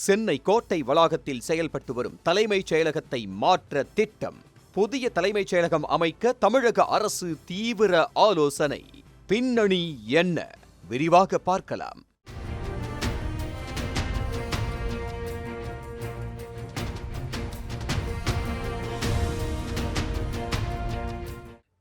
சென்னை கோட்டை வளாகத்தில் செயல்பட்டு வரும் தலைமைச் செயலகத்தை மாற்ற திட்டம். புதிய தலைமைச் செயலகம் அமைக்க தமிழக அரசு தீவிர ஆலோசனை. பின்னணி என்ன? விரிவாக பார்க்கலாம்.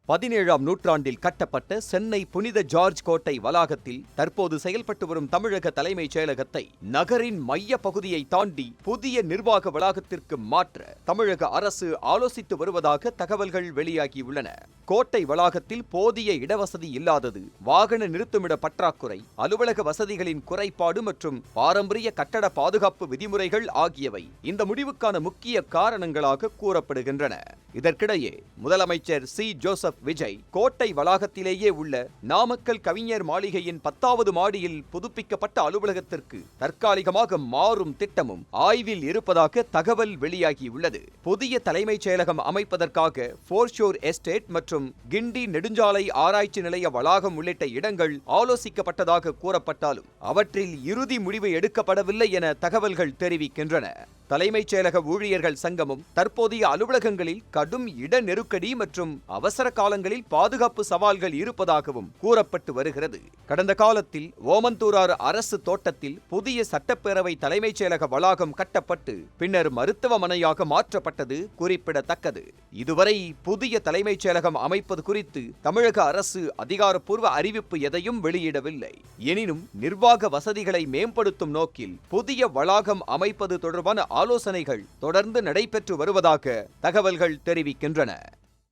17ஆம் நூற்றாண்டில் கட்டப்பட்ட சென்னை புனித ஜார்ஜ் கோட்டை வளாகத்தில் தற்போது செயல்பட்டு வரும் தமிழக தலைமைச் செயலகத்தை நகரின் மைய பகுதியை தாண்டி புதிய நிர்வாக வளாகத்திற்கு மாற்ற தமிழக அரசு ஆலோசித்து வருவதாக தகவல்கள் வெளியாகியுள்ளன. கோட்டை வளாகத்தில் போதிய இடவசதி இல்லாதது, வாகன நிறுத்துமிட பற்றாக்குறை, அலுவலக வசதிகளின் குறைபாடு மற்றும் பாரம்பரிய கட்டட பாதுகாப்பு விதிமுறைகள் ஆகியவை இந்த முடிவுக்கான முக்கிய காரணங்களாக கூறப்படுகின்றன. இதற்கிடையே முதலமைச்சர் சி. ஜோசப் விஜய் கோட்டை வளாகத்திலேயே உள்ள நாமக்கல் கவிஞர் மாளிகையின் 10வது மாடியில் புதுப்பிக்கப்பட்ட அலுவலகத்திற்கு தற்காலிகமாக மாறும் திட்டமும் ஆய்வில் இருப்பதாக தகவல் வெளியாகியுள்ளது. புதிய தலைமைச் செயலகம் அமைப்பதற்காக ஃபோர்ஷோர் எஸ்டேட் மற்றும் கிண்டி நெடுஞ்சாலை ஆராய்ச்சி நிலைய வளாகம் உள்ளிட்ட இடங்கள் ஆலோசிக்கப்பட்டதாக கூறப்பட்டாலும் அவற்றில் இறுதி முடிவு எடுக்கப்படவில்லை என தகவல்கள் தெரிவிக்கின்றன. தலைமைச் செயலக ஊழியர்கள் சங்கமும் தற்போதைய அலுவலகங்களில் கடும் இட நெருக்கடி மற்றும் அவசர காலங்களில் பாதுகாப்பு சவால்கள் இருப்பதாகவும் கூறப்பட்டு வருகிறது. கடந்த காலத்தில் ஓமந்தூரார் அரசு தோட்டத்தில் புதிய சட்டப்பேரவை தலைமைச் செயலக வளாகம் கட்டப்பட்டு பின்னர் மருத்துவமனையாக மாற்றப்பட்டது குறிப்பிடத்தக்கது. இதுவரை புதிய தலைமைச் செயலகம் அமைப்பது குறித்து தமிழக அரசு அதிகாரப்பூர்வ அறிவிப்பு எதையும் வெளியிடவில்லை. எனினும் நிர்வாக வசதிகளை மேம்படுத்தும் நோக்கில் புதிய வளாகம் அமைப்பது தொடர்பான ஆலோசனைகள் தொடர்ந்து நடைபெற்று வருவதாக தகவல்கள் தெரிவிக்கின்றன.